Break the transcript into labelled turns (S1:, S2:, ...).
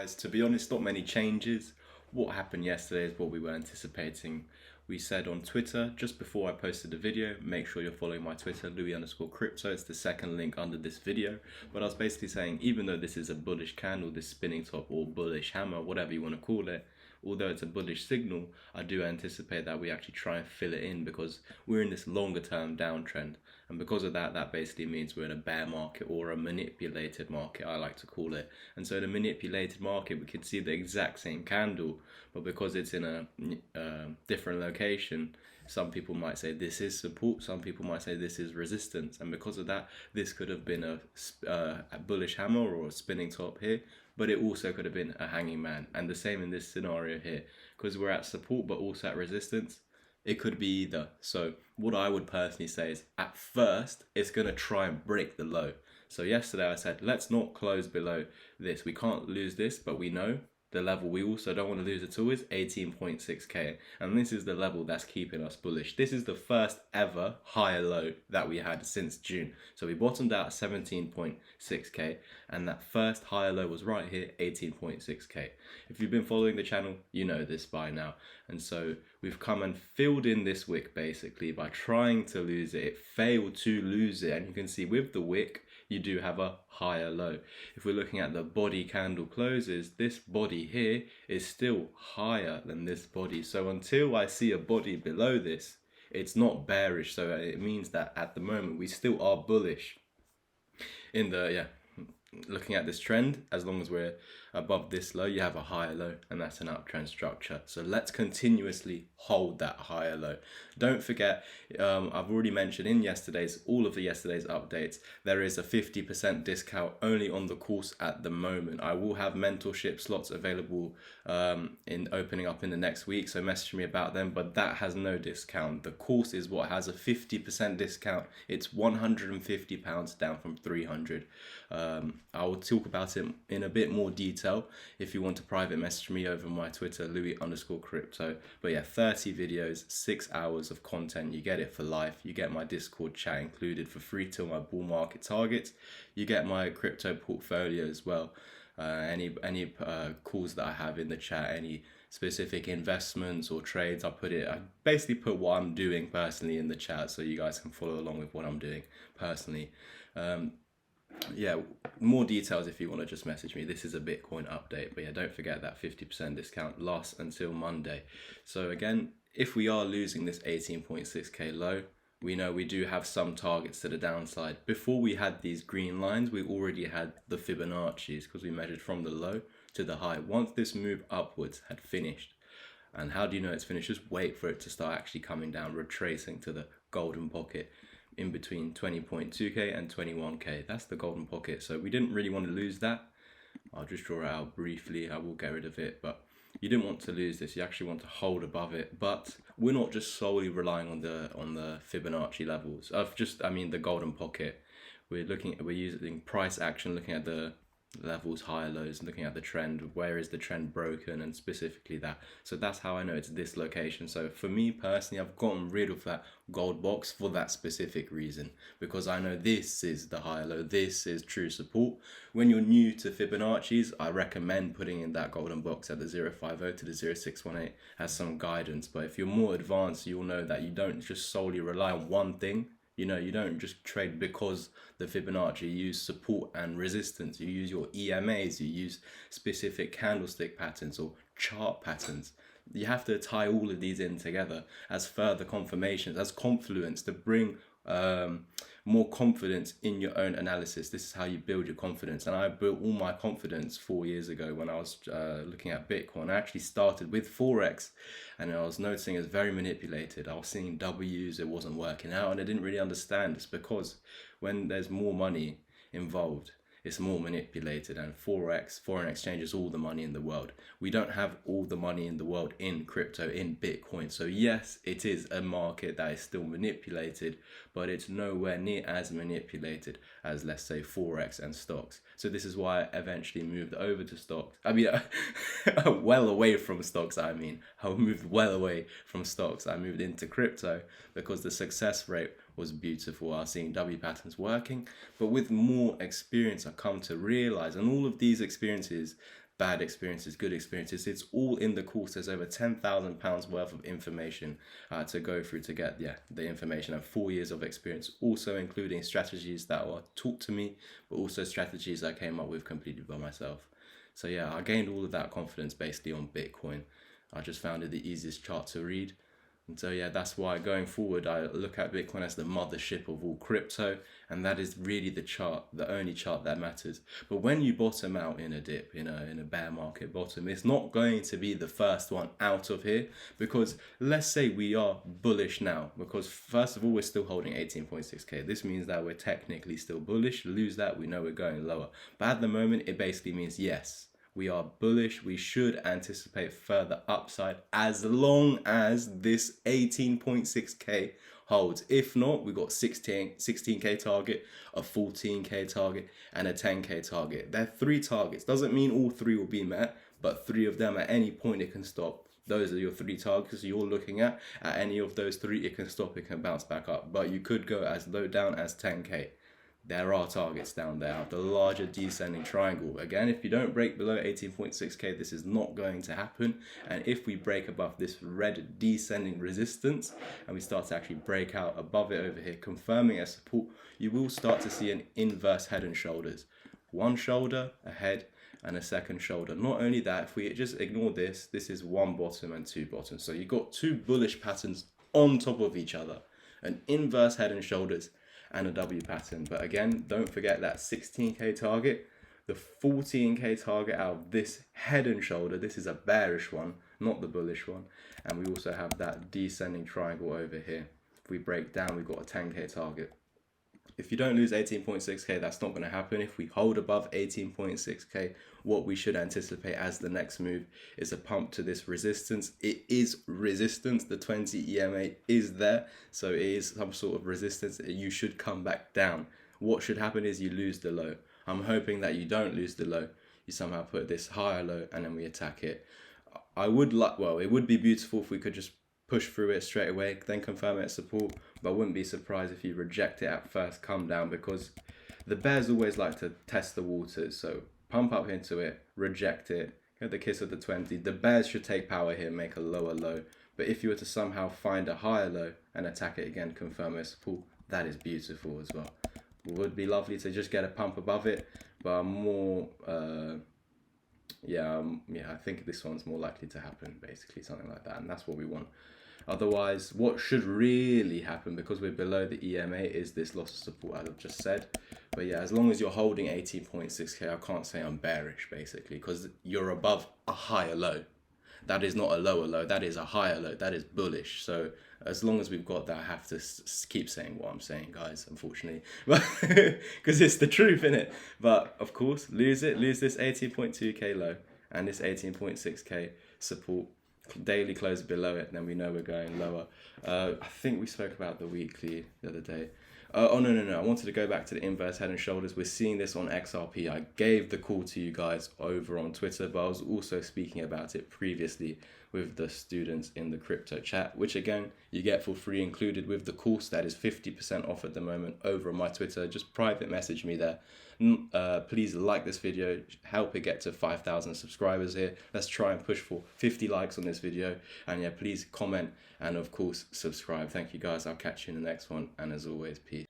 S1: Guys, to be honest, not many changes. What happened yesterday is what we were anticipating. We said on Twitter, just before I posted the video, make sure you're following my Twitter, Louis_crypto. It's the second link under this video. But I was basically saying, even though this is a bullish candle, this spinning top or bullish hammer, whatever you want to call it, although it's a bullish signal, I do anticipate that we actually try and fill it in because we're in this longer term downtrend. And because of that, that basically means we're in a bear market or a manipulated market, I like to call it. And so the manipulated market, we could see the exact same candle, but because it's in a different location, some people might say this is support, some people might say this is resistance. And because of that, this could have been a bullish hammer or a spinning top here, but it also could have been a hanging man. And the same in this scenario here, because we're at support but also at resistance, it could be either. So what I would personally say is at first, it's going to try and break the low. So yesterday I said, let's not close below this. We can't lose this, but we know the level we also don't want to lose at all is 18.6k, and this is the level that's keeping us bullish. This is the first ever higher low that we had since June. So we bottomed out at 17.6k, and that first higher low was right here, 18.6k. If you've been following the channel, you know this by now. And so we've come and filled in this wick basically by trying to lose it. It failed to lose it, and you can see with the wick you do have a higher low. If we're looking at the body candle closes, this body here is still higher than this body. So until I see a body below this, it's not bearish. So it means that at the moment we still are bullish in the, looking at this trend. As long as we're above this low, you have a higher low, and that's an uptrend structure. So let's continuously hold that higher low. Don't forget, I've already mentioned in all of yesterday's updates, there is a 50% discount only on the course at the moment. I will have mentorship slots available in opening up in the next week, so message me about them, but that has no discount. The course is what has a 50% discount. It's £150 down from 300. I will talk about it in a bit more detail if you want to private message me over my Twitter, Louis_crypto. But yeah, 30 videos, 6 hours of content. You get it for life. You get my Discord chat included for free till my bull market targets. You get my crypto portfolio as well. Any calls that I have in the chat, any specific investments or trades, I basically put what I'm doing personally in the chat so you guys can follow along with what I'm doing personally. Yeah, more details if you want to just message me. This is a Bitcoin update, but yeah, don't forget that 50% discount lasts until Monday. So again, if we are losing this 18.6k low, we know we do have some targets to the downside. Before we had these green lines, we already had the Fibonacci's because we measured from the low to the high. Once this move upwards had finished, and how do you know it's finished? Just wait for it to start actually coming down, retracing to the golden pocket in between 20.2k and 21k. That's the golden pocket. So we didn't really want to lose that. I'll just draw it out briefly. I will get rid of it, but you didn't want to lose this. You actually want to hold above it. But we're not just solely relying on the Fibonacci levels of the golden pocket. We're using price action, looking at the levels, higher lows, looking at the trend, where is the trend broken, and specifically that. So that's how I know it's this location. So for me personally, I've gotten rid of that gold box for that specific reason, because I know this is the higher low, this is true support. When you're new to Fibonacci's, I recommend putting in that golden box at the 050 to the 0618 as some guidance. But if you're more advanced, you'll know that you don't just solely rely on one thing. You don't just trade because the Fibonacci, you use support and resistance. You use your EMAs, you use specific candlestick patterns or chart patterns. You have to tie all of these in together as further confirmations, as confluence to bring more confidence in your own analysis. This is how you build your confidence. And I built all my confidence 4 years ago when I was looking at Bitcoin. I actually started with Forex, and I was noticing it's very manipulated. I was seeing W's, it wasn't working out, and I didn't really understand. It's because when there's more money involved, it's more manipulated, and Forex, foreign exchange, is all the money in the world. We don't have all the money in the world in crypto, in Bitcoin. So yes, it is a market that is still manipulated, but it's nowhere near as manipulated as, let's say, Forex and stocks. So this is why I eventually moved over to stocks. Well away from stocks, I moved well away from stocks. I moved into crypto because the success rate was beautiful. I was seeing W patterns working, but with more experience, I come to realize, and all of these experiences bad experiences, good experiences. It's all in the course. There's over £10,000 worth of information to go through to get the information, and 4 years of experience, also including strategies that were taught to me, but also strategies I came up with completely by myself. So yeah, I gained all of that confidence basically on Bitcoin. I just found it the easiest chart to read. And so yeah, that's why going forward, I look at Bitcoin as the mothership of all crypto, and that is really the chart, the only chart that matters. But when you bottom out in a dip, in a bear market bottom, it's not going to be the first one out of here, because let's say we are bullish now, because first of all, we're still holding 18.6k. This means that we're technically still bullish. Lose that, we know we're going lower. But at the moment, it basically means yes, we are bullish. We should anticipate further upside as long as this 18.6k holds. If not, we've got 16k target, a 14k target, and a 10k target. They're 3 targets. Doesn't mean all 3 will be met, but 3 of them at any point it can stop. Those are your 3 targets you're looking at. At any of those 3, it can stop, it can bounce back up. But you could go as low down as 10k. There are targets down there, the larger descending triangle. Again, if you don't break below 18.6k, this is not going to happen. And if we break above this red descending resistance and we start to actually break out above it over here, confirming a support, you will start to see an inverse head and shoulders. One shoulder, a head, and a second shoulder. Not only that, if we just ignore this, this is 1 bottom and 2 bottoms. So you've got 2 bullish patterns on top of each other, an inverse head and shoulders and a W pattern. But again, don't forget that 16k target, the 14k target out of this head and shoulder. This is a bearish one, not the bullish one. And we also have that descending triangle over here. If we break down, we've got a 10k target. If you don't lose 18.6k, that's not going to happen. If we hold above 18.6k, what we should anticipate as the next move is a pump to this resistance. It is resistance. The 20 EMA is there, so it is some sort of resistance. You should come back down. What should happen is you lose the low. I'm hoping that you don't lose the low. You somehow put this higher low and then we attack it. I would like, well, it would be beautiful if we could just push through it straight away, then confirm it as support, but I wouldn't be surprised if you reject it at first, come down, because the bears always like to test the waters. So pump up into it, reject it, get the kiss of the 20. The bears should take power here, make a lower low. But if you were to somehow find a higher low and attack it again, confirm it as support, that is beautiful as well. It would be lovely to just get a pump above it, but I'm more I think this one's more likely to happen, basically, something like that, and that's what we want. Otherwise, what should really happen, because we're below the EMA, is this loss of support, as I've just said. But yeah, as long as you're holding 18.6k, I can't say I'm bearish, basically, because you're above a higher low. That is not a lower low, that is a higher low, that is bullish. So as long as we've got that, I have to keep saying what I'm saying, guys, unfortunately, because it's the truth, innit? But of course, lose this 18.2k low and this 18.6k support, daily close below it, then we know we're going lower. I think we spoke about the weekly the other day. Oh, no. I wanted to go back to the inverse head and shoulders. We're seeing this on XRP. I gave the call to you guys over on Twitter, but I was also speaking about it previously with the students in the crypto chat, which again, you get for free included with the course. That is 50% off at the moment over on my Twitter. Just private message me there. Please like this video, help it get to 5,000 subscribers here. Let's try and push for 50 likes on this video. And yeah, please comment and of course subscribe. Thank you guys. I'll catch you in the next one. And as always, peace.